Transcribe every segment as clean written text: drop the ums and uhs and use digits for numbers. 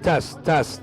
Test, test.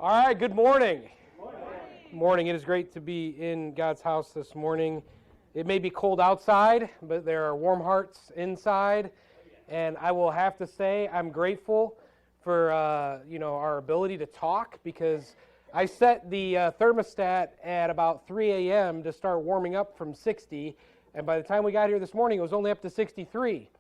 All right, good morning. Good morning. It is great to be in God's house this morning. It may be cold outside, but there are warm hearts inside. And I will have to say I'm grateful for our ability to talk, because I set the thermostat at about 3 a.m. to start warming up from 60, and by the time we got here this morning, it was only up to 63.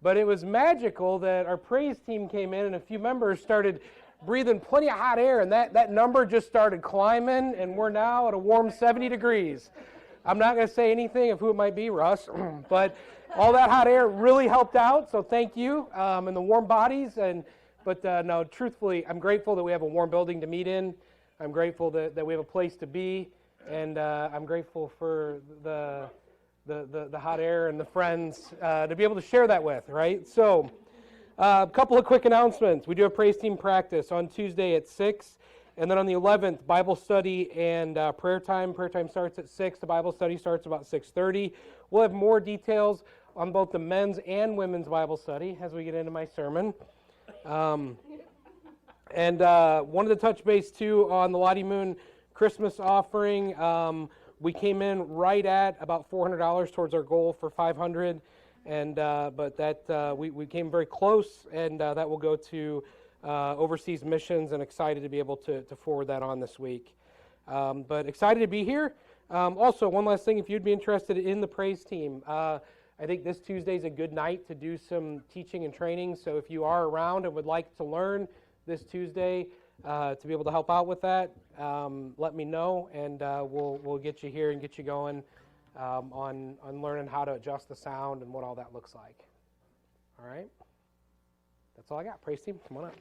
But it was magical that our praise team came in and a few members started breathing plenty of hot air, and that number just started climbing, and we're now at a warm 70 degrees. I'm not going to say anything of who it might be, Russ, but all that hot air really helped out, so thank you, and the warm bodies. But no, truthfully, I'm grateful that we have a warm building to meet in. I'm grateful that we have a place to be, and I'm grateful for the hot air and the friends to be able to share that with, right? So a couple of quick announcements. We do a praise team practice on Tuesday at 6, and then on the 11th, Bible study and prayer time. Prayer time starts at 6. The Bible study starts about 6:30. We'll have more details on both the men's and women's Bible study as we get into my sermon. And wanted to touch base, too, on the Lottie Moon Christmas offering. We came in right at about $400 towards our goal for $500. But that we came very close, and that will go to overseas missions, and excited to be able to forward that on this week. But excited to be here. Also, one last thing, if you'd be interested in the praise team, I think this Tuesday is a good night to do some teaching and training. So if you are around and would like to learn this Tuesday to be able to help out with that, let me know, and we'll get you here and get you going. On learning how to adjust the sound and what all that looks like. All right? That's all I got. Praise team, come on up.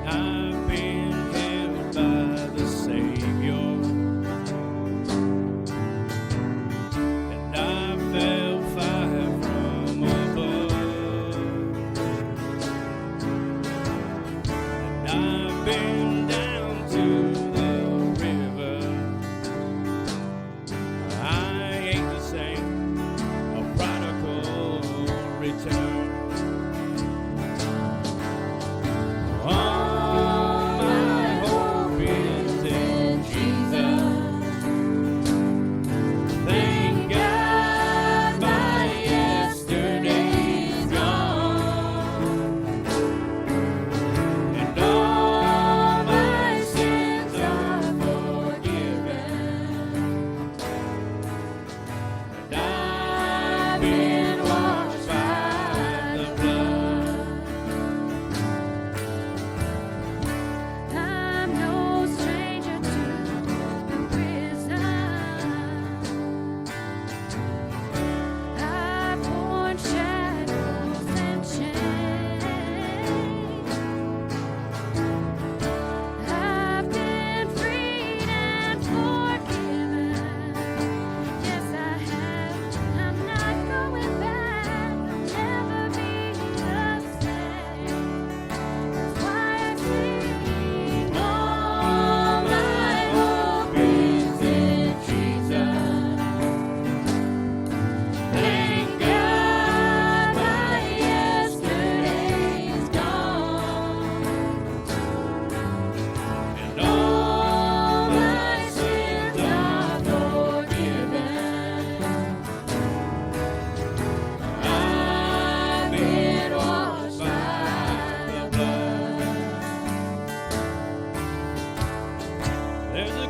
Happy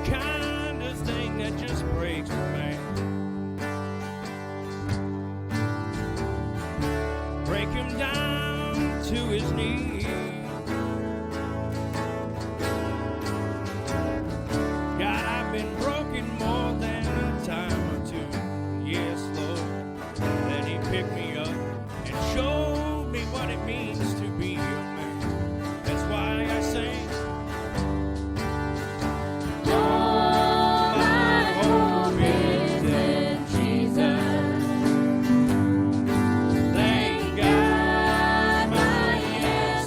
the kind of thing that just breaks a man. Break him down to his knees. God, I've been broken more than a time or two. Yes, Lord. Then he picked me up and showed me what it means to be a man. That's why I sing. All my hope is in Jesus. Thank God my yes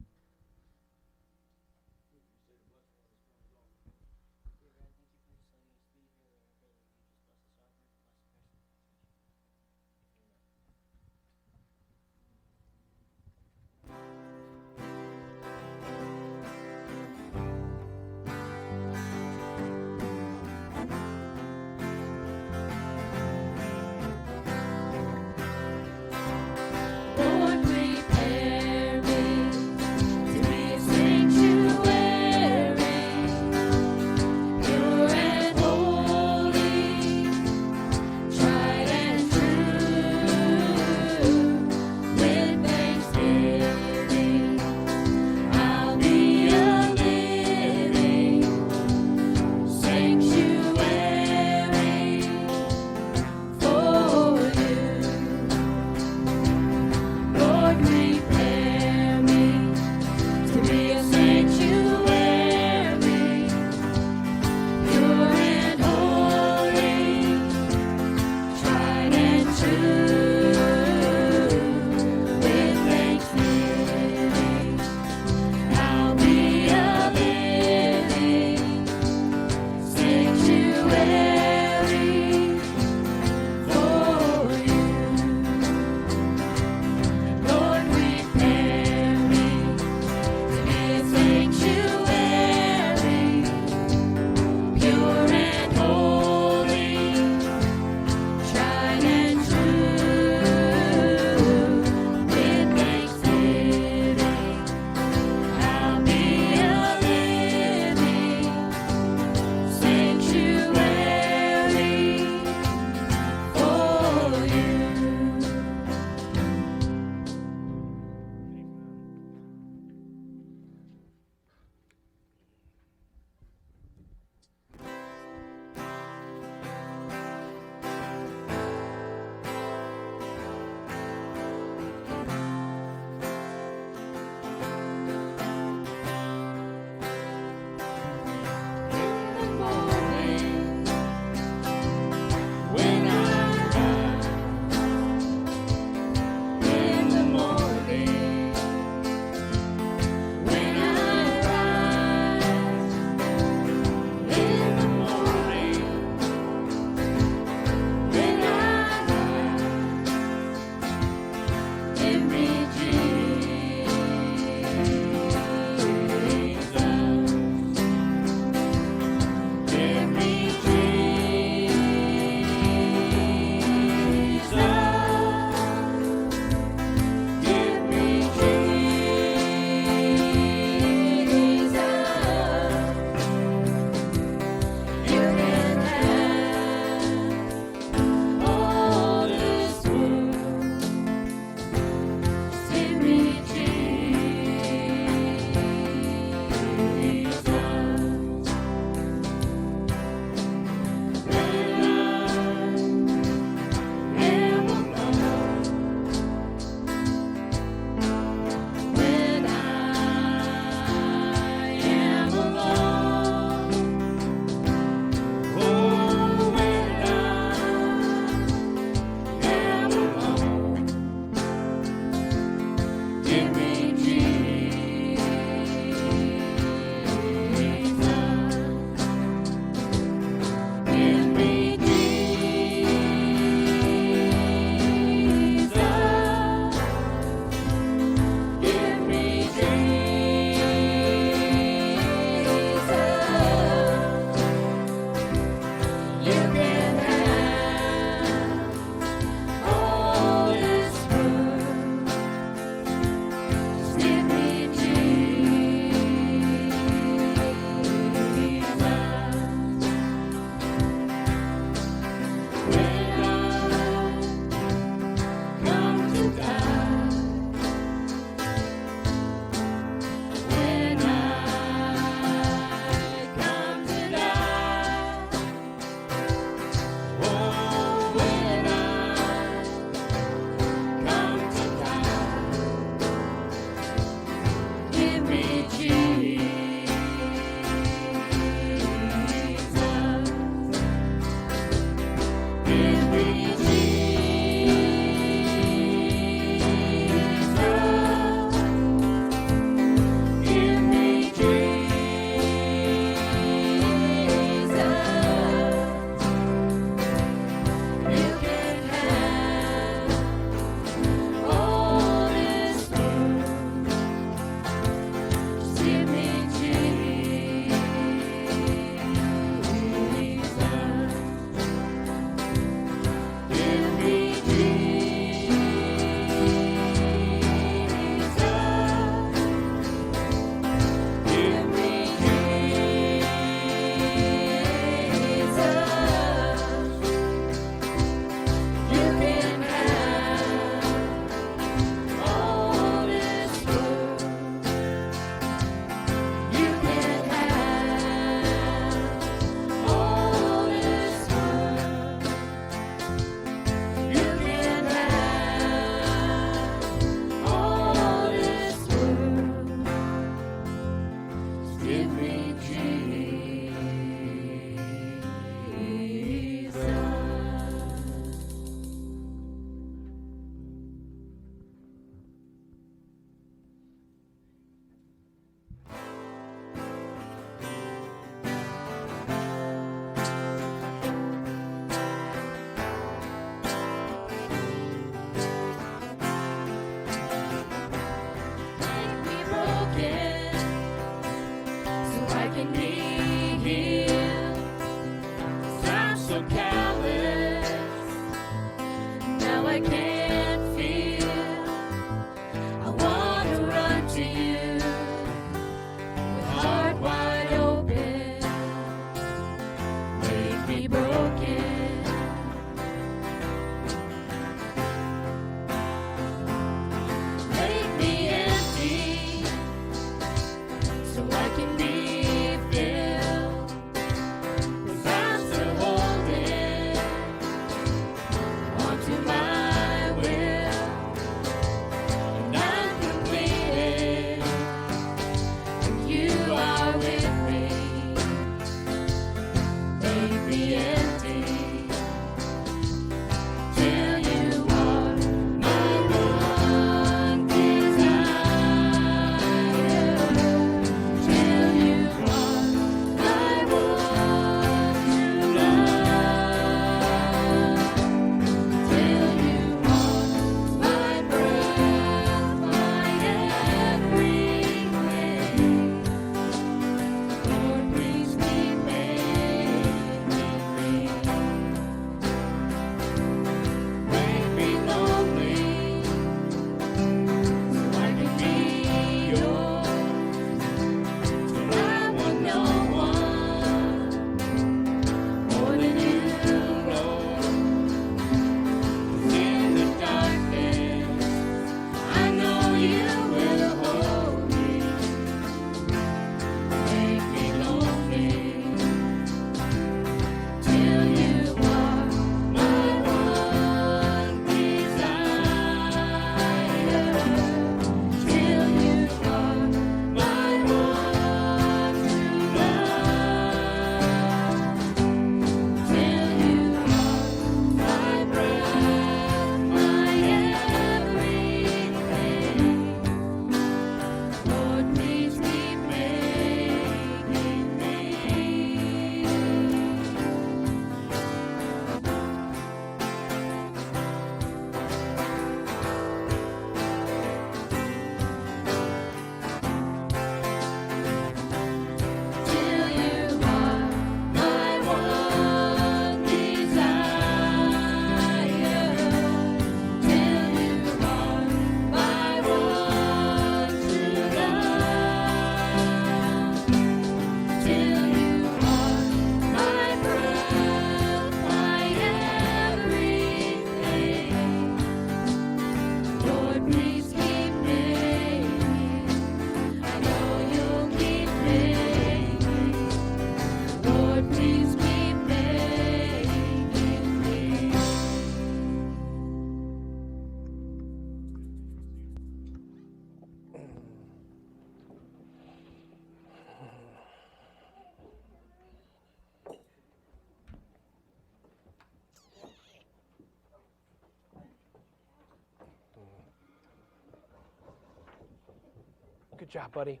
Good job, buddy.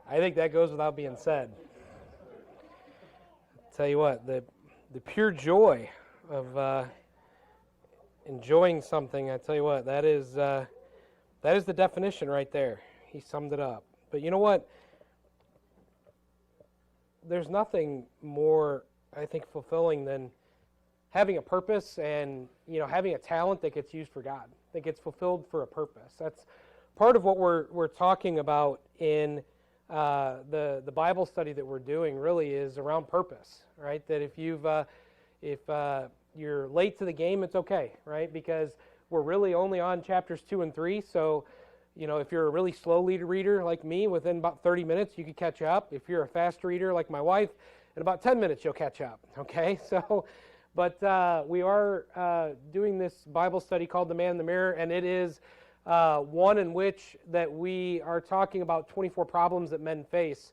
I think that goes without being said. Tell you what, the pure joy of enjoying something, I tell you what, that is the definition right there. He summed it up. But you know what? There's nothing more, I think, fulfilling than having a purpose and, you know, having a talent that gets used for God, that gets fulfilled for a purpose. That's part of what we're talking about in the Bible study that we're doing. Really is around purpose, right? That if you're late to the game, it's okay, right? Because we're really only on chapters 2 and 3. So, you know, if you're a really slow reader like me, within about 30 minutes you could catch up. If you're a fast reader like my wife, in about 10 minutes you'll catch up. Okay, so, but we are doing this Bible study called The Man in the Mirror, and it is one in which that we are talking about 24 problems that men face,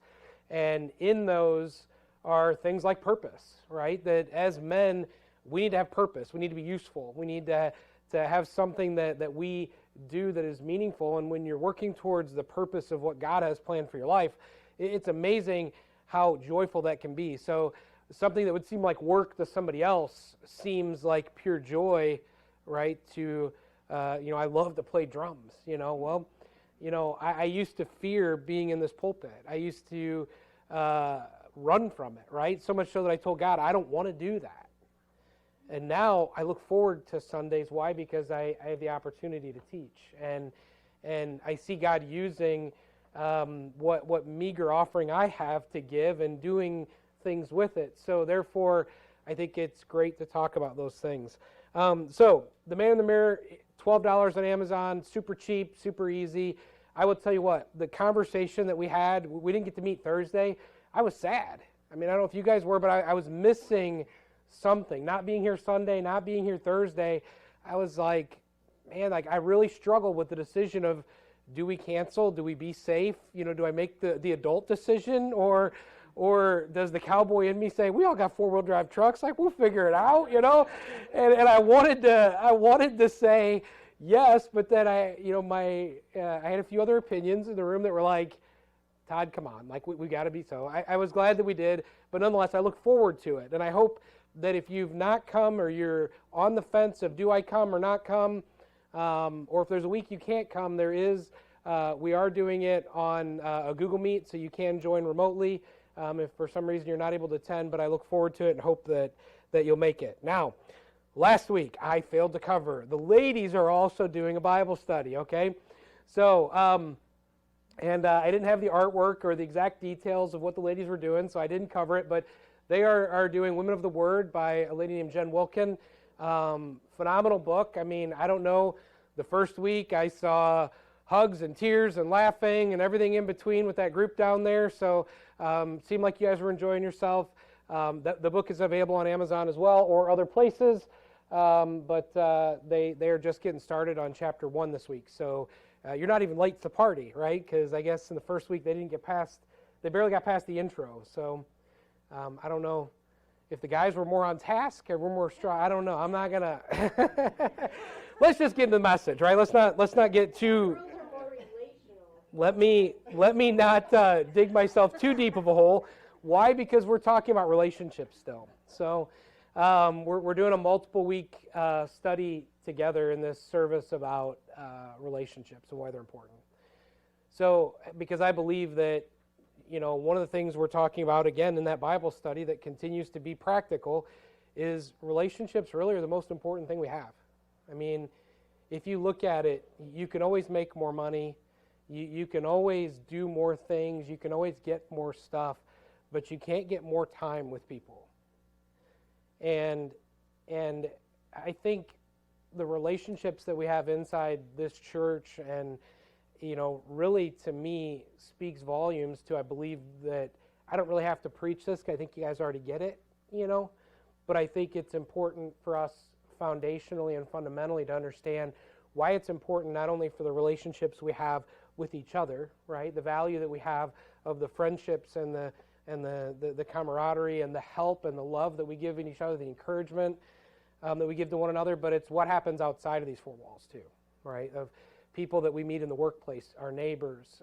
and in those are things like purpose, right? That as men, we need to have purpose. We need to be useful. We need to have something that we do that is meaningful. And when you're working towards the purpose of what God has planned for your life, it's amazing how joyful that can be. So something that would seem like work to somebody else seems like pure joy, right? To I love to play drums. Well, I used to fear being in this pulpit. I used to run from it, right? So much so that I told God, I don't want to do that. And now I look forward to Sundays. Why? Because I have the opportunity to teach, and I see God using what meager offering I have to give and doing things with it. So therefore, I think it's great to talk about those things. So The Man in the Mirror, $12 on Amazon, super cheap, super easy. I will tell you what, the conversation that we had, we didn't get to meet Thursday. I was sad. I mean, I don't know if you guys were, but I was missing something. Not being here Sunday, not being here Thursday. I was like, man, I really struggled with the decision of, do we cancel? Do we be safe? Do I make the adult decision? Or does the cowboy in me say, we all got four-wheel drive trucks, we'll figure it out, And I wanted to say yes, but then I had a few other opinions in the room that were like, Todd, come on, we got to be so. I was glad that we did, but nonetheless, I look forward to it. And I hope that if you've not come, or you're on the fence of do I come or not come, or if there's a week you can't come, we are doing it on a Google Meet, so you can join remotely if for some reason you're not able to attend, but I look forward to it and hope that you'll make it. Now, last week I failed to cover. The ladies are also doing a Bible study, okay? So, I didn't have the artwork or the exact details of what the ladies were doing, so I didn't cover it, but they are doing Women of the Word by a lady named Jen Wilkin. Phenomenal book. I mean, I don't know, the first week I saw hugs and tears and laughing and everything in between with that group down there, so seemed like you guys were enjoying yourself. The book is available on Amazon as well, or other places, but they are just getting started on chapter 1 this week, so you're not even late to the party, right? Because I guess in the first week they barely got past the intro, so I don't know if the guys were more on task or were more strong. I don't know. I'm not gonna. Let's just get into the message, right? Let's not get too. Let me not dig myself too deep of a hole. Why? Because we're talking about relationships still. So we're doing a multiple week study together in this service about relationships and why they're important. So because I believe that one of the things we're talking about again in that Bible study that continues to be practical is relationships really are the most important thing we have. I mean, if you look at it, you can always make more money. You can always do more things. You can always get more stuff, but you can't get more time with people. And I think the relationships that we have inside this church and really to me speaks volumes to, I believe that I don't really have to preach this, 'cause I think you guys already get it, but I think it's important for us foundationally and fundamentally to understand why it's important not only for the relationships we have with each other, right? The value that we have of the friendships and the camaraderie and the help and the love that we give in each other, the encouragement, that we give to one another, but it's what happens outside of these four walls too, right? Of people that we meet in the workplace, our neighbors.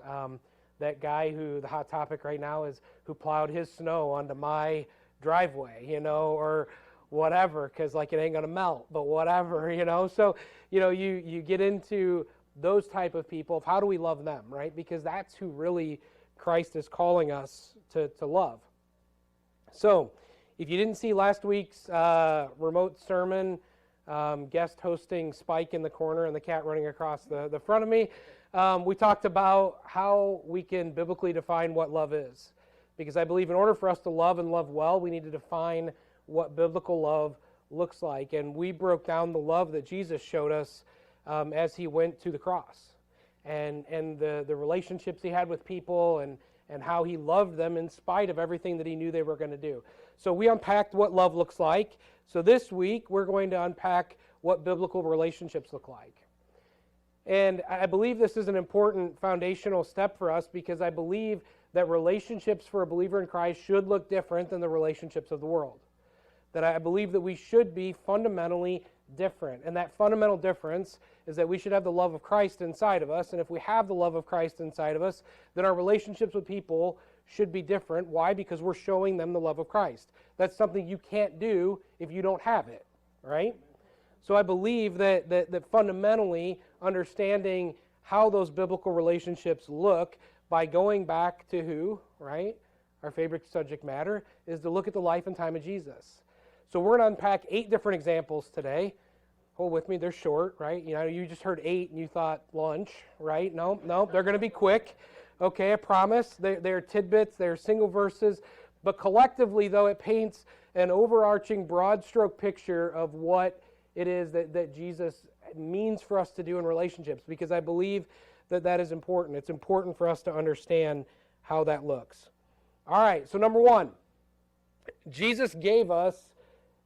That guy who, the hot topic right now is who plowed his snow onto my driveway, or whatever, because like it ain't going to melt, but whatever, So, you get into those type of people, of how do we love them, right? Because that's who really Christ is calling us to love. So, if you didn't see last week's remote sermon, guest hosting Spike in the corner and the cat running across the front of me, we talked about how we can biblically define what love is. Because I believe in order for us to love and love well, we need to define what biblical love looks like. And we broke down the love that Jesus showed us as he went to the cross. And the relationships he had with people and how he loved them in spite of everything that he knew they were going to do. So we unpacked what love looks like. So this week, we're going to unpack what biblical relationships look like. And I believe this is an important foundational step for us because I believe that relationships for a believer in Christ should look different than the relationships of the world. That I believe that we should be fundamentally different. And that fundamental difference is that we should have the love of Christ inside of us. And if we have the love of Christ inside of us, then our relationships with people should be different. Why? Because we're showing them the love of Christ. That's something you can't do if you don't have it, right? So I believe that fundamentally understanding how those biblical relationships look by going back to who, right? Our favorite subject matter is to look at the life and time of Jesus. So we're going to unpack 8 different examples today. Hold with me, they're short, right? You just heard 8 and you thought lunch, right? No, they're going to be quick. Okay, I promise. They're tidbits, they're single verses. But collectively, though, it paints an overarching broad stroke picture of what it is that Jesus means for us to do in relationships, because I believe that is important. It's important for us to understand how that looks. All right, so number 1, Jesus gave us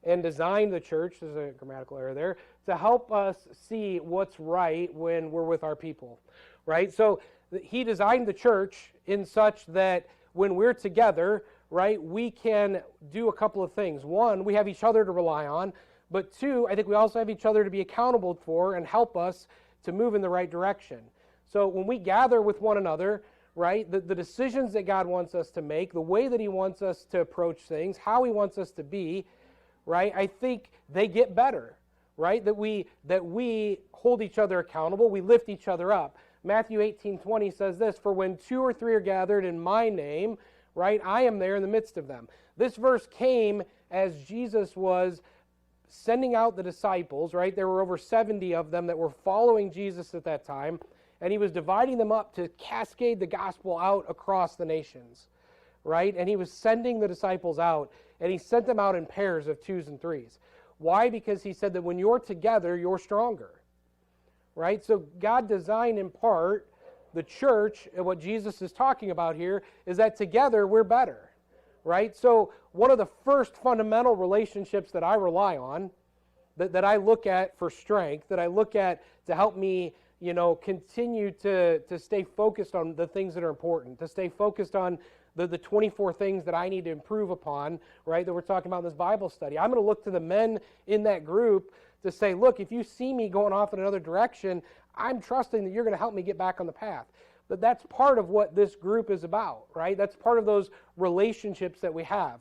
and designed the church, there's a grammatical error there, to help us see what's right when we're with our people, right? So he designed the church in such that when we're together, right, we can do a couple of things. 1, we have each other to rely on. But 2, I think we also have each other to be accountable for and help us to move in the right direction. So when we gather with one another, right, the decisions that God wants us to make, the way that he wants us to approach things, how he wants us to be, right, I think they get better, right? That we hold each other accountable, we lift each other up. Matthew 18:20 says this, "For when 2 or 3 are gathered in my name, right, I am there in the midst of them." This verse came as Jesus was sending out the disciples, right? There were over 70 of them that were following Jesus at that time, and he was dividing them up to cascade the gospel out across the nations, right? And he was sending the disciples out, and he sent them out in pairs of 2s and 3s. Why? Because he said that when you're together, you're stronger, right? So God designed in part the church, and what Jesus is talking about here is that together we're better. Right? So one of the first fundamental relationships that I rely on, that I look at for strength, that I look at to help me, continue to stay focused on the things that are important, to stay focused on the 24 things that I need to improve upon, right, that we're talking about in this Bible study. I'm going to look to the men in that group to say, look, if you see me going off in another direction, I'm trusting that you're going to help me get back on the path. But that's part of what this group is about, right? That's part of those relationships that we have.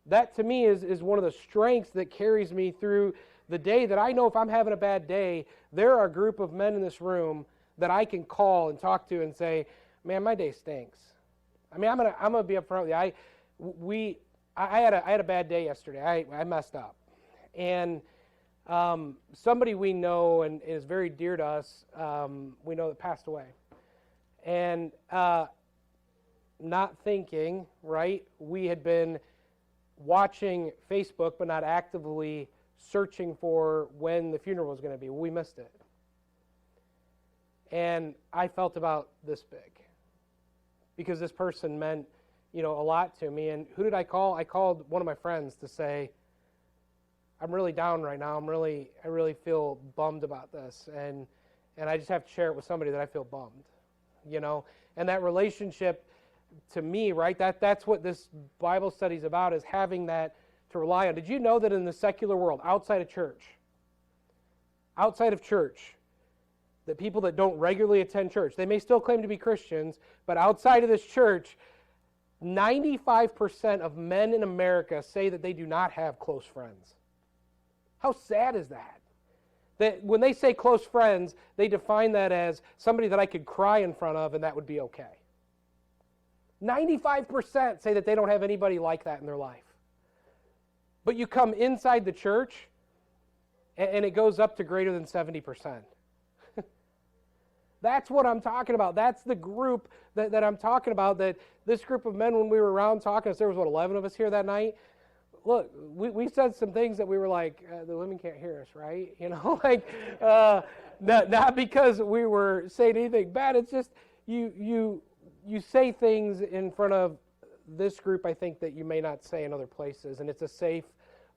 That to me is one of the strengths that carries me through the day, that I know if I'm having a bad day, there are a group of men in this room that I can call and talk to and say, man, my day stinks. I mean, I'm gonna be upfront with you. I had a bad day yesterday. I messed up. And somebody we know and is very dear to us, we know that passed away. And not thinking, right, we had been watching Facebook but not actively searching for when the funeral was going to be. We missed it. And I felt about this big because this person meant, a lot to me. And who did I call? I called one of my friends to say, I'm really down right now. I really feel bummed about this. And I just have to share it with somebody that I feel bummed. And that relationship to me, right, that's what this Bible study is about, is having that to rely on. Did you know that in the secular world, outside of church, outside of church, the people that don't regularly attend church, they may still claim to be Christians, but outside of this church, 95% of men in America say that they do not have close friends. How sad is that? That when they say close friends, they define that as somebody that I could cry in front of and that would be okay. 95% say that they don't have anybody like that in their life. But you come inside the church, and it goes up to greater than 70%. That's what I'm talking about. That's the group that I'm talking about, that this group of men, when we were around talking, there was, 11 of us here that night? Look, we said some things that we were like, the women can't hear us, right? Not because we were saying anything bad. It's just you say things in front of this group, I think, that you may not say in other places, and it's a safe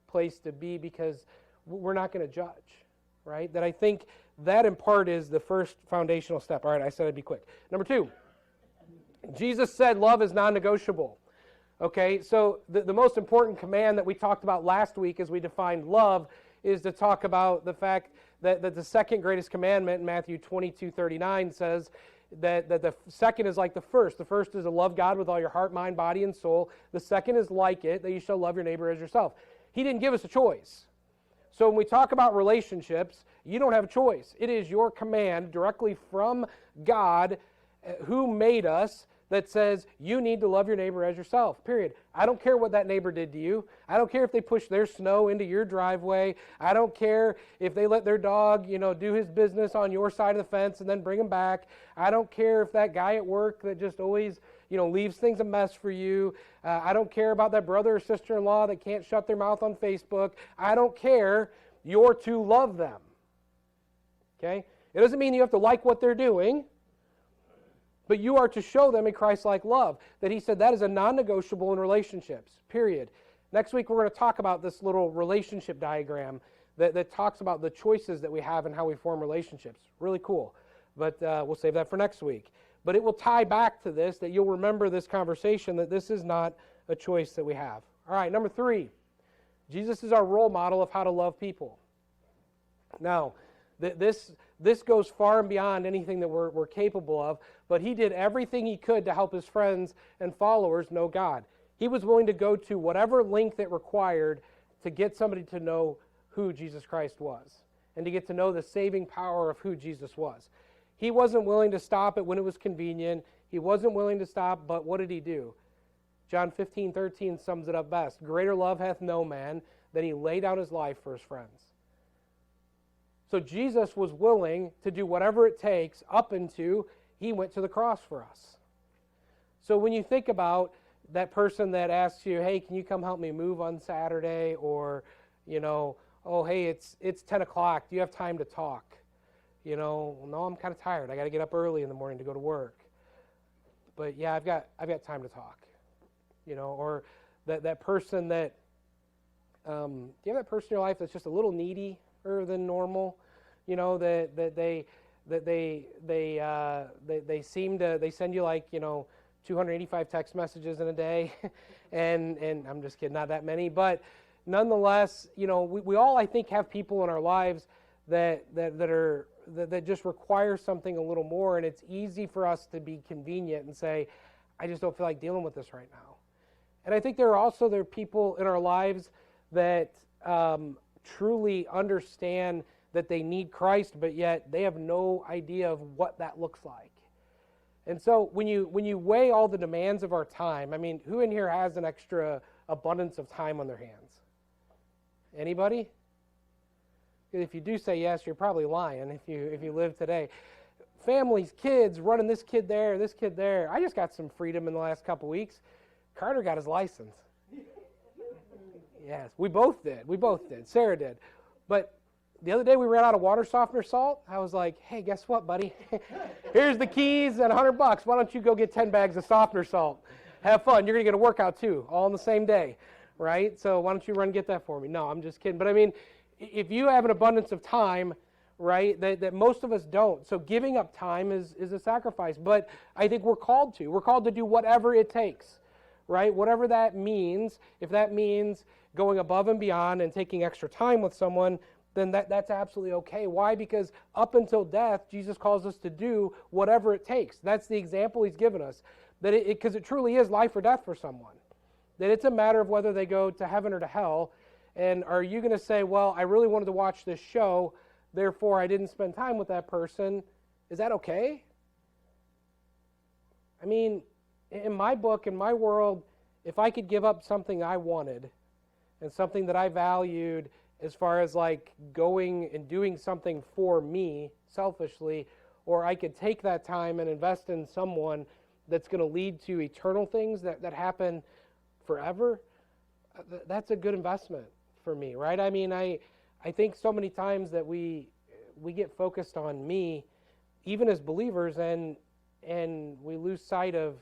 place to be because we're not going to judge, right? That I think that in part is the first foundational step. All right, I said I'd be quick. Number 2, Jesus said love is non-negotiable. Okay, so the most important command that we talked about last week as we defined love is to talk about the fact that the second greatest commandment in Matthew 22:39 says that the second is like the first. The first is to love God with all your heart, mind, body, and soul. The second is like it, that you shall love your neighbor as yourself. He didn't give us a choice. So when we talk about relationships, you don't have a choice. It is your command directly from God, who made us, that says you need to love your neighbor as yourself, period. I don't care what that neighbor did to you. I don't care if they push their snow into your driveway. I don't care if they let their dog, do his business on your side of the fence and then bring him back. I don't care if that guy at work that just always, leaves things a mess for you. I don't care about that brother or sister-in-law that can't shut their mouth on Facebook. I don't care. You're to love them. Okay? It doesn't mean you have to like what they're doing, but you are to show them a Christ-like love. That he said that is a non-negotiable in relationships, period. Next week we're going to talk about this little relationship diagram that talks about the choices that we have and how we form relationships. Really cool. But we'll save that for next week. But it will tie back to this, that you'll remember this conversation, that this is not a choice that we have. All right, number 3. Jesus is our role model of how to love people. Now, this goes far and beyond anything that we're capable of, but he did everything he could to help his friends and followers know God. He was willing to go to whatever length it required to get somebody to know who Jesus Christ was and to get to know the saving power of who Jesus was. He wasn't willing to stop it when it was convenient. He wasn't willing to stop, but what did he do? John 15:13 sums it up best. Greater love hath no man than he laid down his life for his friends. So Jesus was willing to do whatever it takes up into he went to the cross for us. So when you think about that person that asks you, hey, can you come help me move on Saturday? Or, oh, hey, it's 10 o'clock. Do you have time to talk? No, I'm kind of tired. I got to get up early in the morning to go to work. But yeah, I've got time to talk. Or that person that, do you have that person in your life that's just a little needier than normal? That they seem to, they send you 285 text messages in a day, and I'm just kidding, not that many, but nonetheless, we all, I think, have people in our lives that just require something a little more, and it's easy for us to be convenient and say, I just don't feel like dealing with this right now. And I think there are people in our lives that truly understand that they need Christ, but yet they have no idea of what that looks like. And so when you weigh all the demands of our time, who in here has an extra abundance of time on their hands? Anybody? If you do say yes, you're probably lying if you live today. Families, kids, running this kid there. I just got some freedom in the last couple weeks. Carter got his license. Yes, we both did. Sarah did. But the other day we ran out of water softener salt. I was like, hey, guess what, buddy? Here's the keys and $100. Why don't you go get 10 bags of softener salt? Have fun. You're going to get a workout too, all on the same day, right? So why don't you run and get that for me? No, I'm just kidding. But if you have an abundance of time, right, that most of us don't. So giving up time is a sacrifice. But I think we're called to. We're called to do whatever it takes, right? Whatever that means. If that means going above and beyond and taking extra time with someone, then that's absolutely okay. Why? Because up until death, Jesus calls us to do whatever it takes. That's the example he's given us. That because it truly is life or death for someone. That it's a matter of whether they go to heaven or to hell. And are you going to say, well, I really wanted to watch this show, therefore I didn't spend time with that person? Is that okay? I mean, in my book, in my world, if I could give up something I wanted and something that I valued as far as like going and doing something for me selfishly, or I could take that time and invest in someone that's going to lead to eternal things that happen forever, that's a good investment for me, right? I mean, I think so many times that we get focused on me, even as believers, and we lose sight of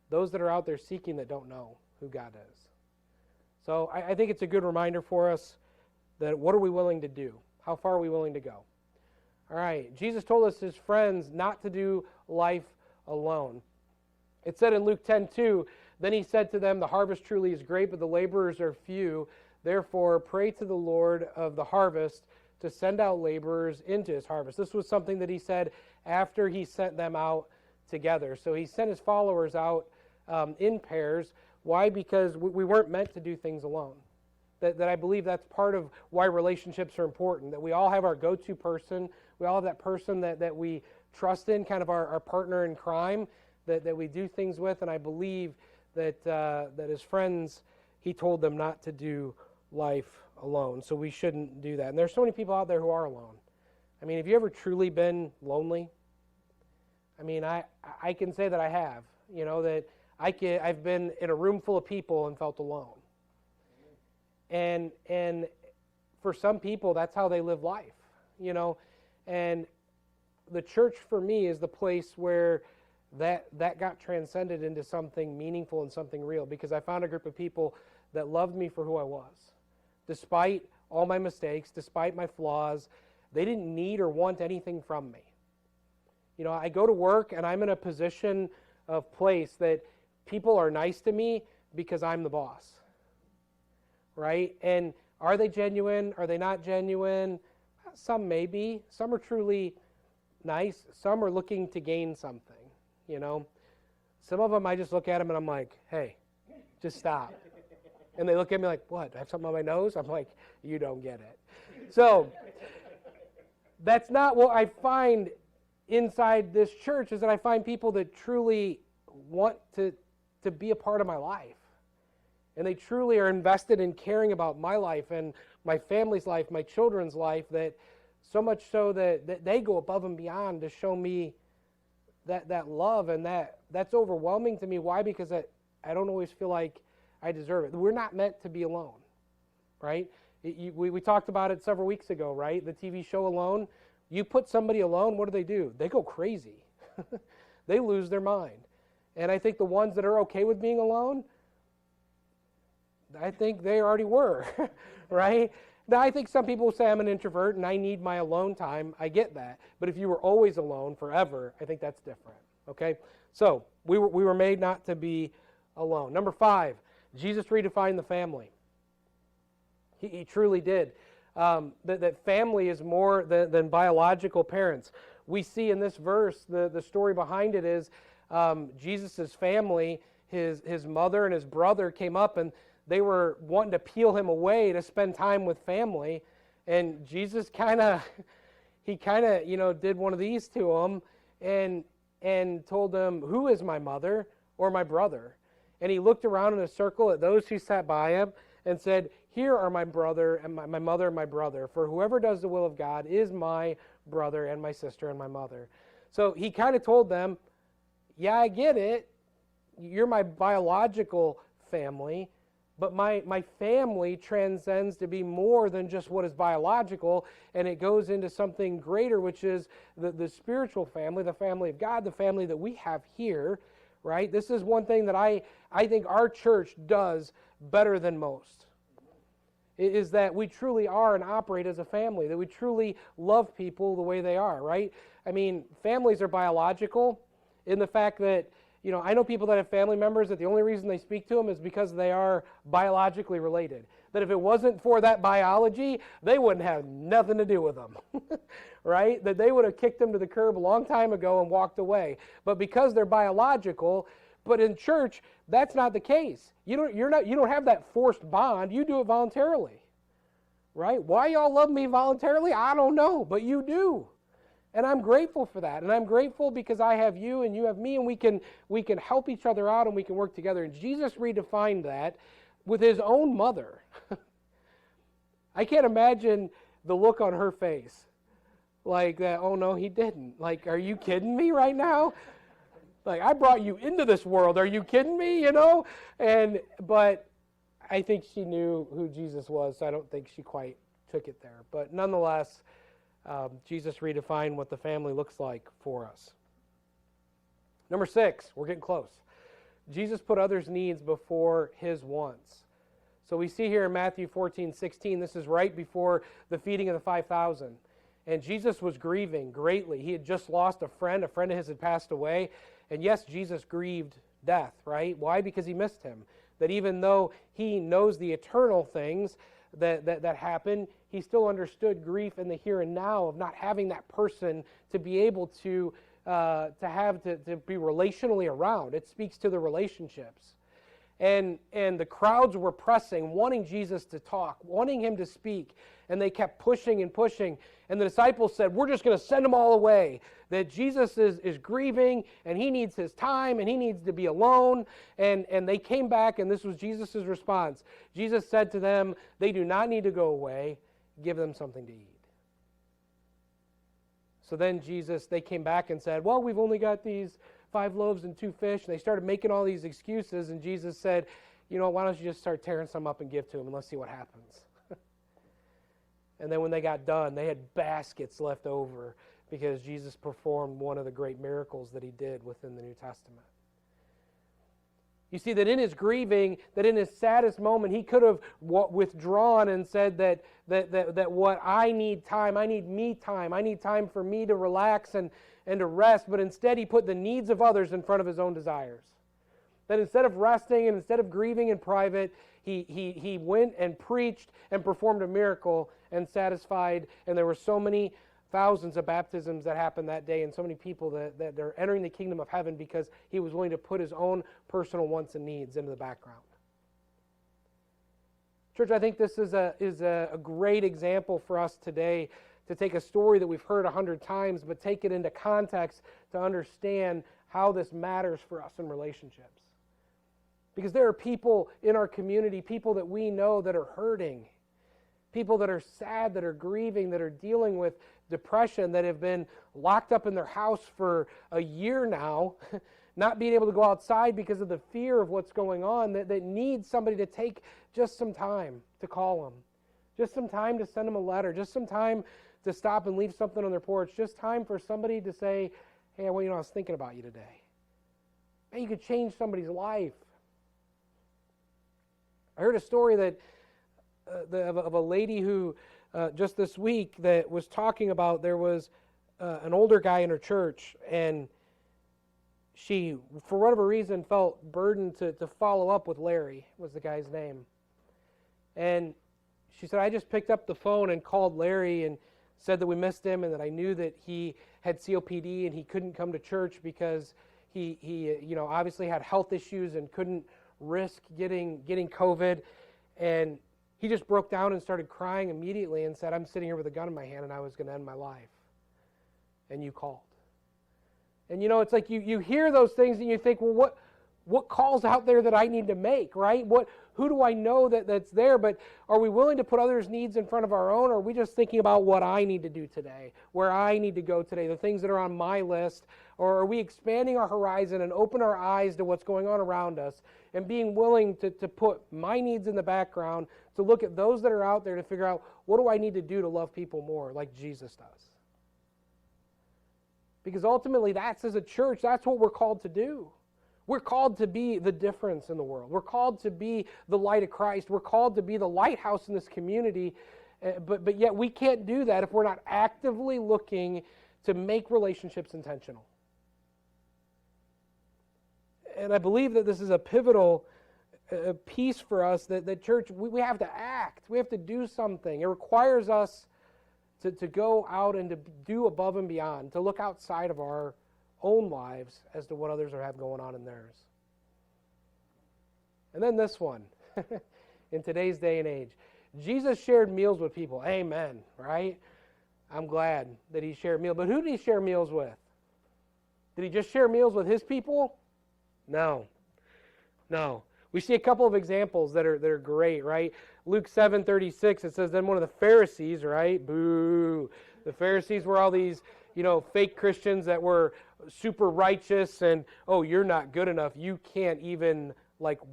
those that are out there seeking that don't know who God is. So I think it's a good reminder for us that what are we willing to do? How far are we willing to go? All right, Jesus told us, his friends, not to do life alone. It said in Luke 10:2, then he said to them, the harvest truly is great, but the laborers are few. Therefore, pray to the Lord of the harvest to send out laborers into his harvest. This was something that he said after he sent them out together. So he sent his followers out in pairs. Why? Because we weren't meant to do things alone. That I believe that's part of why relationships are important, that we all have our go-to person. We all have that person that we trust in, kind of our partner in crime, that we do things with. And I believe that his friends, he told them not to do life alone. So we shouldn't do that. And there's so many people out there who are alone. I mean, have you ever truly been lonely? I mean, I can say that I have. You know, that I've been in a room full of people and felt alone. And for some people, that's how they live life, you know. And the church for me is the place where that got transcended into something meaningful and something real, because I found a group of people that loved me for who I was. Despite all my mistakes, despite my flaws, they didn't need or want anything from me. You know, I go to work and I'm in a position of place that people are nice to me because I'm the boss. Right? And are they genuine? Are they not genuine? Some may be. Some are truly nice. Some are looking to gain something, you know. Some of them I just look at them and I'm like, hey, just stop. And they look at me like, what? I have something on my nose? I'm like, you don't get it. So that's not what I find inside this church, is that I find people that truly want to be a part of my life. And they truly are invested in caring about my life and my family's life, my children's life, that so much so that they go above and beyond to show me that love, and that's overwhelming to me. Why? Because I don't always feel like I deserve it. We're not meant to be alone, right? We talked about it several weeks ago, right? The TV show Alone. You put somebody alone, what do? They go crazy. They lose their mind. And I think the ones that are okay with being alone, I think they already were, right? Now, I think some people say I'm an introvert and I need my alone time. I get that. But if you were always alone forever, I think that's different, okay? So we were made not to be alone. Number 5, Jesus redefined the family. He truly did. That family is more than biological parents. We see in this verse, the story behind it is Jesus' family, his mother and his brother came up and they were wanting to peel him away to spend time with family. And Jesus kind of, you know, did one of these to him and told them, who is my mother or my brother? And he looked around in a circle at those who sat by him and said, here are my brother and my mother and my brother. For whoever does the will of God is my brother and my sister and my mother. So he kind of told them, yeah, I get it. You're my biological family. But my family transcends to be more than just what is biological, and it goes into something greater, which is the spiritual family, the family of God, the family that we have here, right? This is one thing that I think our church does better than most, is that we truly are and operate as a family, that we truly love people the way they are, right? I mean, families are biological in the fact that, I know people that have family members that the only reason they speak to them is because they are biologically related. That if it wasn't for that biology, they wouldn't have nothing to do with them, right? That they would have kicked them to the curb a long time ago and walked away. But because they're biological, but in church, that's not the case. You don't have that forced bond. You do it voluntarily, right? Why y'all love me voluntarily? I don't know, but you do. And I'm grateful for that. And I'm grateful because I have you and you have me, and we can help each other out and we can work together. And Jesus redefined that with his own mother. I can't imagine the look on her face. Like that, oh no, he didn't. Like, are you kidding me right now? Like, I brought you into this world. Are you kidding me? But I think she knew who Jesus was, so I don't think she quite took it there. But nonetheless, Jesus redefined what the family looks like for us. Number 6, we're getting close. Jesus put others' needs before his wants. So we see here in Matthew 14:16, this is right before the feeding of the 5,000. And Jesus was grieving greatly. He had just lost a friend of his had passed away. And yes, Jesus grieved death, right? Why? Because he missed him. That even though he knows the eternal things that happen, he still understood grief in the here and now of not having that person to be able to be relationally around. It speaks to the relationships. And the crowds were pressing, wanting Jesus to talk, wanting him to speak, and they kept pushing and pushing. And the disciples said, we're just going to send them all away. That Jesus is grieving, and he needs his time, and he needs to be alone. And they came back, and this was Jesus' response. Jesus said to them, they do not need to go away. Give them something to eat. So then they came back and said, well, we've only got these 5 loaves and 2 fish. And they started making all these excuses, and Jesus said, why don't you just start tearing some up and give to them, and let's see what happens. And then when they got done, they had baskets left over because Jesus performed one of the great miracles that he did within the New Testament. You see that in his grieving, that in his saddest moment, he could have withdrawn and said that what I need time, I need me time, I need time for me to relax and to rest, but instead he put the needs of others in front of his own desires. That instead of resting and instead of grieving in private, he went and preached and performed a miracle and satisfied, and there were so many thousands of baptisms that happened that day and so many people that are entering the kingdom of heaven because he was willing to put his own personal wants and needs into the background. Church, I think this is a great example for us today to take a story that we've heard 100 times, but take it into context to understand how this matters for us in relationships. Because there are people in our community, people that we know that are hurting, people that are sad, that are grieving, that are dealing with depression, that have been locked up in their house for a year now, not being able to go outside because of the fear of what's going on, that need somebody to take just some time to call them, just some time to send them a letter, just some time to stop and leave something on their porch, just time for somebody to say, hey, I was thinking about you today. Hey, you could change somebody's life. I heard a story that of a lady who just this week that was talking about there was an older guy in her church, and she, for whatever reason, felt burdened to follow up with Larry, was the guy's name. And she said, I just picked up the phone and called Larry and said that we missed him and that I knew that he had COPD and he couldn't come to church because he obviously had health issues and couldn't risk getting COVID. And he just broke down and started crying immediately and said, I'm sitting here with a gun in my hand and I was going to end my life. And you called. And it's like you hear those things and you think, well, what calls out there that I need to make, right? Who do I know that's there? But are we willing to put others' needs in front of our own, or are we just thinking about what I need to do today, where I need to go today, the things that are on my list? Or are we expanding our horizon and open our eyes to what's going on around us and being willing to put my needs in the background, to look at those that are out there to figure out, what do I need to do to love people more like Jesus does? Because ultimately, that's as a church, that's what we're called to do. We're called to be the difference in the world. We're called to be the light of Christ. We're called to be the lighthouse in this community. But yet we can't do that if we're not actively looking to make relationships intentional. And I believe that this is a pivotal piece for us, that church, we have to act. We have to do something. It requires us to go out and to do above and beyond, to look outside of our own lives as to what others have going on in theirs. And then this one, in today's day and age. Jesus shared meals with people. Amen, right? I'm glad that he shared meals. But who did he share meals with? Did he just share meals with his people? No. We see a couple of examples that are great, right? Luke 7:36, it says, then one of the Pharisees, right? Boo. The Pharisees were all these, fake Christians that were super righteous and, oh, you're not good enough. You can't even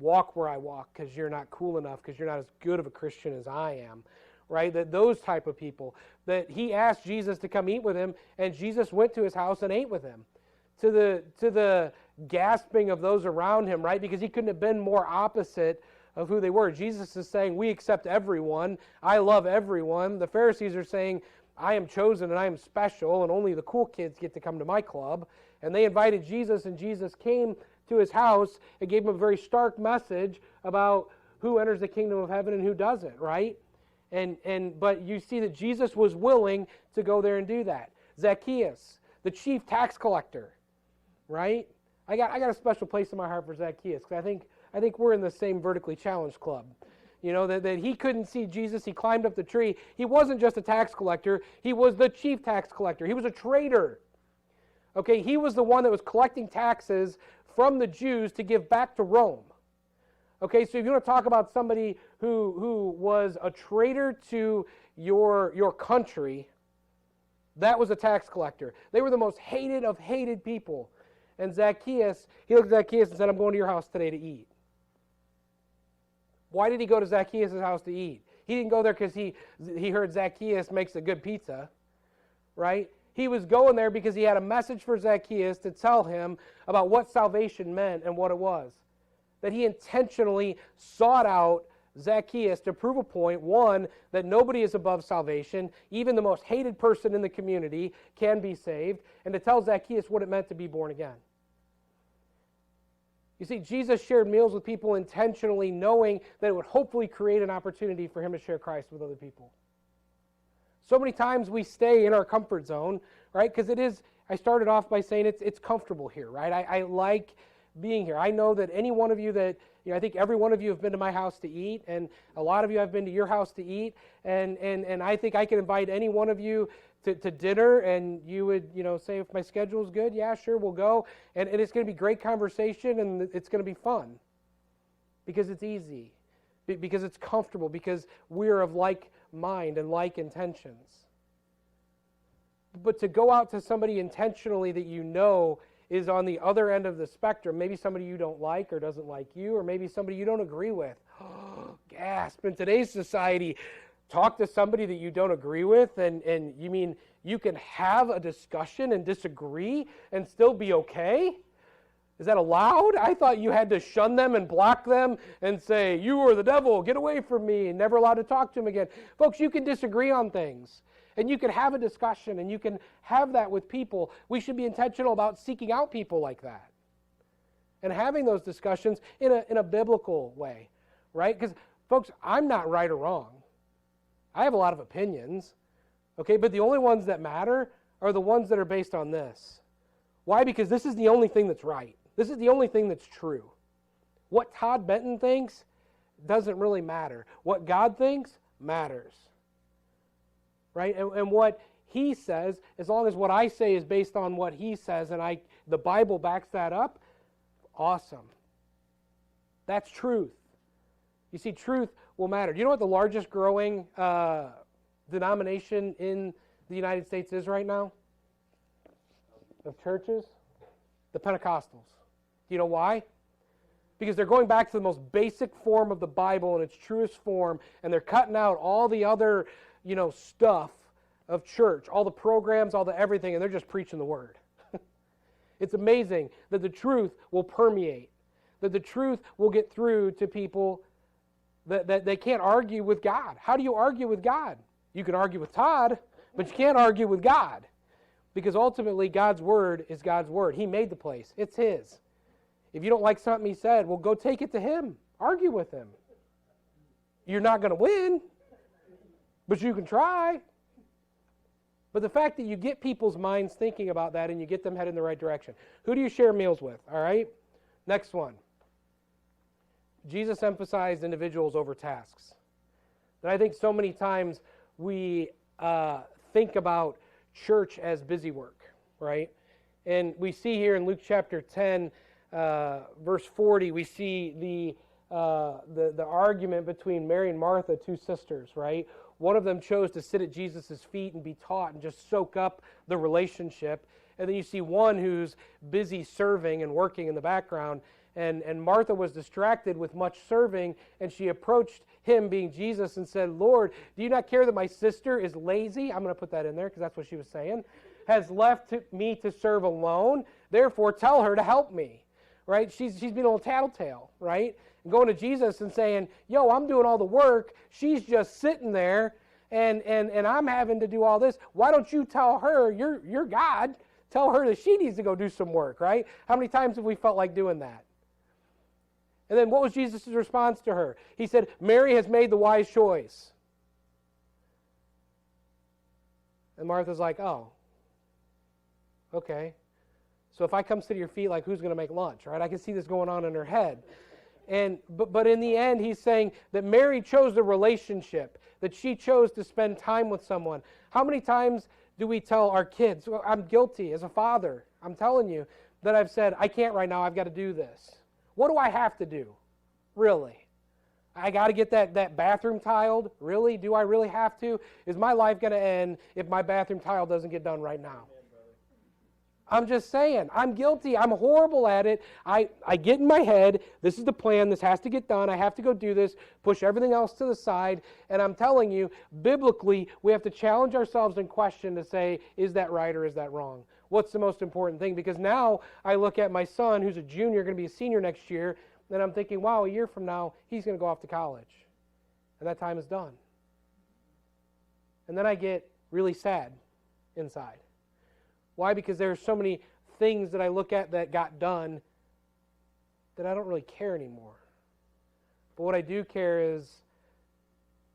walk where I walk because you're not cool enough, because you're not as good of a Christian as I am, right? That those type of people, that he asked Jesus to come eat with him, and Jesus went to his house and ate with him. To the gasping of those around him, right? Because he couldn't have been more opposite of who they were. Jesus is saying, we accept everyone. I love everyone. The Pharisees are saying, I am chosen and I am special, and only the cool kids get to come to my club. And they invited Jesus, and Jesus came to his house and gave him a very stark message about who enters the kingdom of heaven and who doesn't, right? But you see that Jesus was willing to go there and do that. Zacchaeus, the chief tax collector, right? I got a special place in my heart for Zacchaeus, because I think we're in the same vertically challenged club. That he couldn't see Jesus. He climbed up the tree. He wasn't just a tax collector. He was the chief tax collector. He was a traitor. Okay, he was the one that was collecting taxes from the Jews to give back to Rome. Okay, so if you want to talk about somebody who was a traitor to your country, that was a tax collector. They were the most hated of hated people. And Zacchaeus, he looked at Zacchaeus and said, I'm going to your house today to eat. Why did he go to Zacchaeus' house to eat? He didn't go there because he heard Zacchaeus makes a good pizza, right? He was going there because he had a message for Zacchaeus to tell him about what salvation meant and what it was. That he intentionally sought out Zacchaeus to prove a point, one, that nobody is above salvation, even the most hated person in the community can be saved, and to tell Zacchaeus what it meant to be born again. You see, Jesus shared meals with people intentionally, knowing that it would hopefully create an opportunity for him to share Christ with other people. So many times we stay in our comfort zone, right? Because I started off by saying it's comfortable here, right? I like being here. I know that any one of you that, I think every one of you have been to my house to eat, and a lot of you have been to your house to eat, and I think I can invite any one of you to dinner, and you would, say, if my schedule is good, yeah, sure, we'll go, and it's going to be great conversation, and it's going to be fun, because it's easy, because it's comfortable, because we're of like mind and like intentions. But to go out to somebody intentionally that is on the other end of the spectrum, maybe somebody you don't like or doesn't like you, or maybe somebody you don't agree with. Gasp. In today's society, talk to somebody that you don't agree with, and you mean you can have a discussion and disagree and still be okay? Is that allowed? I thought you had to shun them and block them and say, you are the devil, get away from me, and never allowed to talk to them again. Folks, you can disagree on things. And you can have a discussion, and you can have that with people. We should be intentional about seeking out people like that and having those discussions in a biblical way, right? Because, folks, I'm not right or wrong. I have a lot of opinions, okay? But the only ones that matter are the ones that are based on this. Why? Because this is the only thing that's right. This is the only thing that's true. What Todd Benton thinks doesn't really matter. What God thinks matters. Right? And what he says, as long as what I say is based on what he says and the Bible backs that up, awesome. That's truth. You see, truth will matter. Do you know what the largest growing denomination in the United States is right now? Of churches? The Pentecostals. Do you know why? Because they're going back to the most basic form of the Bible in its truest form, and they're cutting out all the other stuff of church, all the programs, all the everything, and they're just preaching the word. It's amazing that the truth will permeate, that the truth will get through to people that they can't argue with God. How do you argue with God? You can argue with Todd, but you can't argue with God, because ultimately God's word is God's word. He made the place. It's his. If you don't like something he said, well, go take it to him. Argue with him. You're not going to win, but you can try. But the fact that you get people's minds thinking about that and you get them headed in the right direction. Who do you share meals with? All right? Next one. Jesus emphasized individuals over tasks. And I think so many times we think about church as busy work, right? And we see here in Luke chapter 10, verse 40, we see the argument between Mary and Martha, two sisters, right? One of them chose to sit at Jesus' feet and be taught and just soak up the relationship. And then you see one who's busy serving and working in the background. And Martha was distracted with much serving, and she approached him, being Jesus, and said, Lord, do you not care that my sister is lazy? I'm going to put that in there because that's what she was saying. Has left me to serve alone. Therefore, tell her to help me. Right? She's being a little tattletale, right? And going to Jesus and saying, yo, I'm doing all the work. She's just sitting there, and I'm having to do all this. Why don't you tell her, you're God, tell her that she needs to go do some work, right? How many times have we felt like doing that? And then what was Jesus' response to her? He said, Mary has made the wise choice. And Martha's like, oh, okay. So if I come sit at your feet, like, who's going to make lunch, right? I can see this going on in her head. But in the end, he's saying that Mary chose the relationship, that she chose to spend time with someone. How many times do we tell our kids, well, I'm guilty as a father, I'm telling you, that I've said, I can't right now, I've got to do this. What do I have to do? Really? I got to get that bathroom tiled? Really? Do I really have to? Is my life going to end if my bathroom tile doesn't get done right now? I'm just saying, I'm guilty. I'm horrible at it. I get in my head, this is the plan, this has to get done, I have to go do this, push everything else to the side, and I'm telling you, biblically, we have to challenge ourselves and question to say, is that right or is that wrong? What's the most important thing? Because now I look at my son, who's a junior, going to be a senior next year, and I'm thinking, wow, a year from now, he's going to go off to college. And that time is done. And then I get really sad inside. Why? Because there are so many things that I look at that got done that I don't really care anymore. But what I do care is,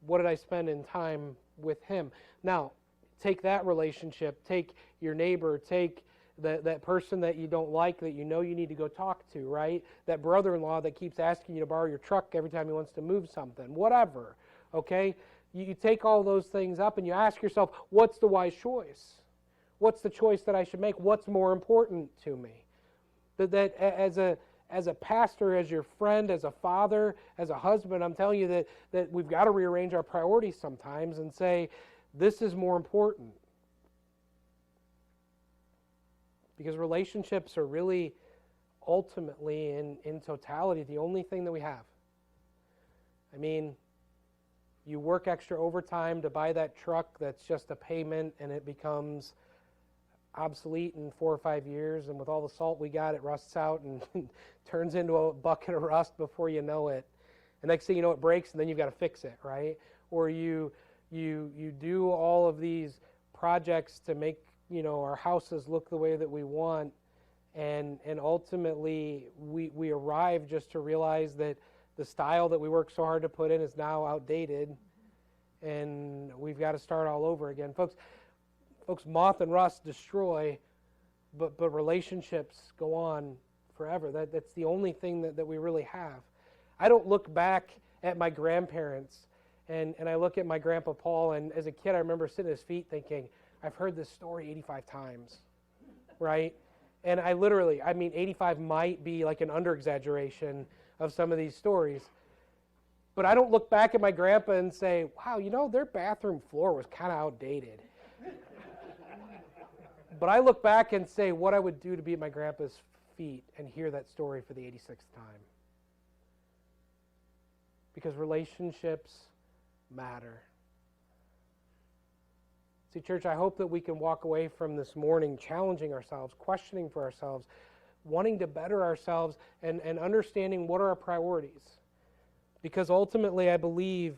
what did I spend in time with him? Now, take that relationship, take your neighbor, take that person that you don't like, that you know you need to go talk to, right? That brother-in-law that keeps asking you to borrow your truck every time he wants to move something, whatever, okay? You take all those things up and you ask yourself, what's the wise choice? What's the choice that I should make? What's more important to me? That as a pastor, as your friend, as a father, as a husband, I'm telling you that we've got to rearrange our priorities sometimes and say, this is more important. Because relationships are really, ultimately, in totality, the only thing that we have. I mean, you work extra overtime to buy that truck that's just a payment, and it becomes obsolete in 4 or 5 years, and with all the salt we got, it rusts out and turns into a bucket of rust before you know it. And next thing you know, it breaks, and then you've got to fix it, right? Or you do all of these projects to make our houses look the way that we want, and ultimately we arrive just to realize that the style that we worked so hard to put in is now outdated, and we've got to start all over again. Folks, moth and rust destroy, but relationships go on forever. That's the only thing that we really have. I don't look back at my grandparents, and I look at my Grandpa Paul, and as a kid I remember sitting at his feet thinking, I've heard this story 85 times, right? And I 85 might be like an under-exaggeration of some of these stories. But I don't look back at my grandpa and say, wow, their bathroom floor was kind of outdated. But I look back and say what I would do to be at my grandpa's feet and hear that story for the 86th time. Because relationships matter. See, church, I hope that we can walk away from this morning challenging ourselves, questioning for ourselves, wanting to better ourselves, and understanding what are our priorities. Because ultimately, I believe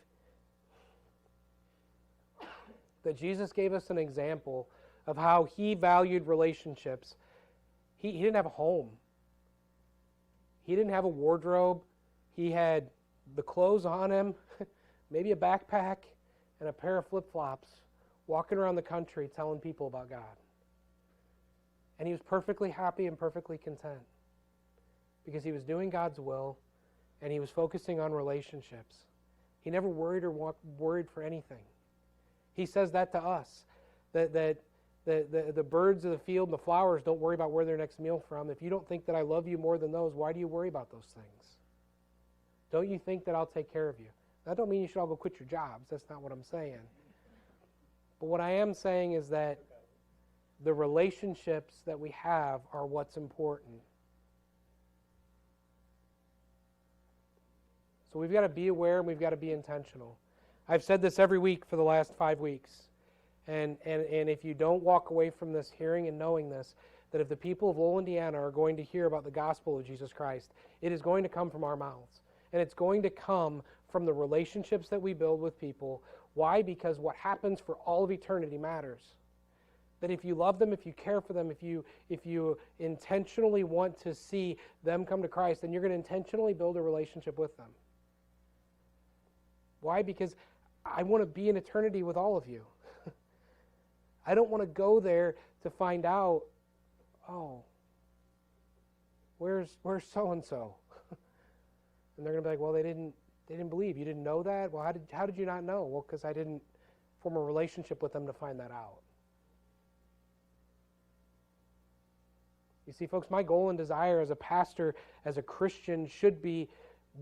that Jesus gave us an example of how he valued relationships. He didn't have a home. He didn't have a wardrobe. He had the clothes on him, maybe a backpack, and a pair of flip-flops, walking around the country telling people about God. And he was perfectly happy and perfectly content because he was doing God's will and he was focusing on relationships. He never worried or worried for anything. He says that to us, that the birds of the field and the flowers don't worry about where their next meal from. If you don't think that I love you more than those, why do you worry about those things? Don't you think that I'll take care of you? That don't mean you should all go quit your jobs. That's not what I'm saying. But what I am saying is that the relationships that we have are what's important. So we've got to be aware and we've got to be intentional. I've said this every week for the last 5 weeks. And if you don't walk away from this hearing and knowing this, that if the people of Lowell, Indiana are going to hear about the gospel of Jesus Christ, it is going to come from our mouths. And it's going to come from the relationships that we build with people. Why? Because what happens for all of eternity matters. That if you love them, if you care for them, if you intentionally want to see them come to Christ, then you're going to intentionally build a relationship with them. Why? Because I want to be in eternity with all of you. I don't want to go there to find out, oh, where's so-and-so? And they're going to be like, well, they didn't believe. You didn't know that? Well, how did you not know? Well, because I didn't form a relationship with them to find that out. You see, folks, my goal and desire as a pastor, as a Christian, should be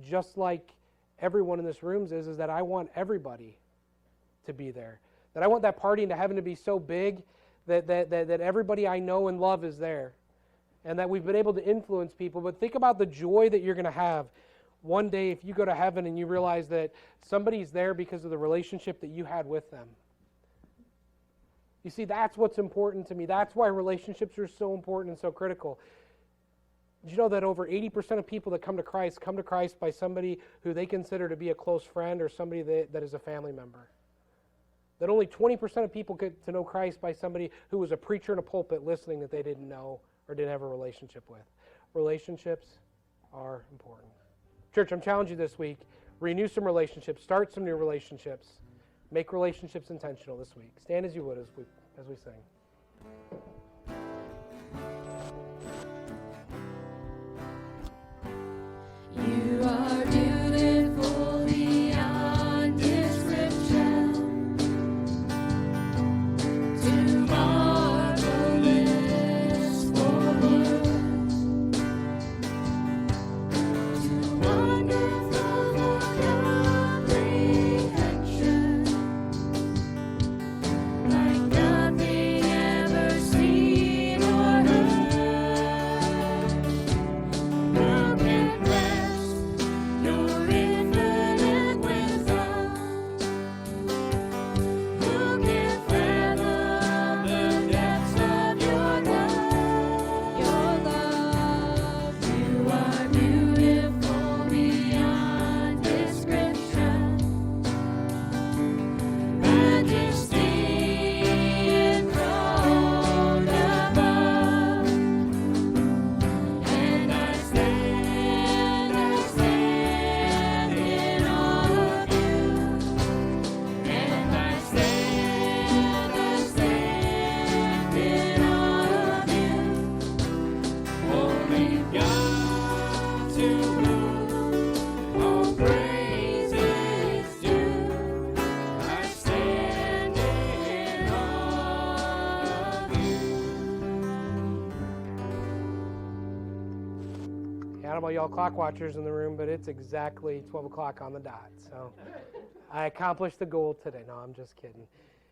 just like everyone in this room is that I want everybody to be there. That I want that party into heaven to be so big that everybody I know and love is there. And that we've been able to influence people. But think about the joy that you're going to have one day if you go to heaven and you realize that somebody's there because of the relationship that you had with them. You see, that's what's important to me. That's why relationships are so important and so critical. Did you know that over 80% of people that come to Christ by somebody who they consider to be a close friend or somebody that is a family member? That only 20% of people get to know Christ by somebody who was a preacher in a pulpit listening that they didn't know or didn't have a relationship with. Relationships are important. Church, I'm challenging you this week. Renew some relationships. Start some new relationships. Make relationships intentional this week. Stand as you would as we sing. You are beautiful beyond description, too marvelous for words, too wonderful for comprehension, like nothing ever seen or heard. Who can grasp your infinite wisdom? Who can fathom the depths of your love? Your love, you are beautiful beyond description. Majesty enthroned above, and I stand in awe of you, and I stand in awe of you, only God to whom all praise is due. I stand in awe of you. I don't know about y'all clock watchers in the room, but it's exactly 12 o'clock on the dot. So I accomplished the goal today. No, I'm just kidding.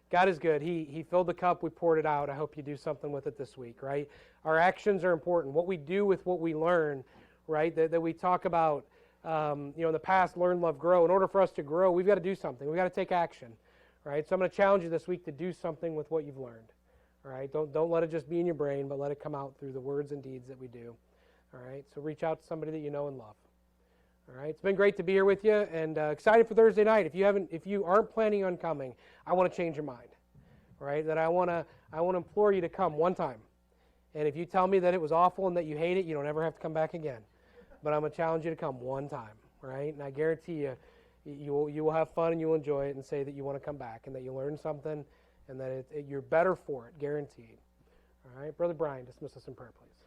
God is good. He filled the cup. We poured it out. I hope you do something with it this week, right? Our actions are important. What we do with what we learn, right, that we talk about, in the past, learn, love, grow. In order for us to grow, we've got to do something. We've got to take action, right? So I'm going to challenge you this week to do something with what you've learned, all right? Don't let it just be in your brain, but let it come out through the words and deeds that we do. All right, so reach out to somebody that you know and love. All right, it's been great to be here with you, and excited for Thursday night. If you aren't planning on coming, I want to change your mind. All right, that I want to implore you to come one time, and if you tell me that it was awful and that you hate it, you don't ever have to come back again. but I'm going to challenge you to come one time, right? And I guarantee you, you will have fun and you'll enjoy it and say that you want to come back and that you learned something and that you're better for it, guaranteed. All right, Brother Brian, dismiss us in prayer, please.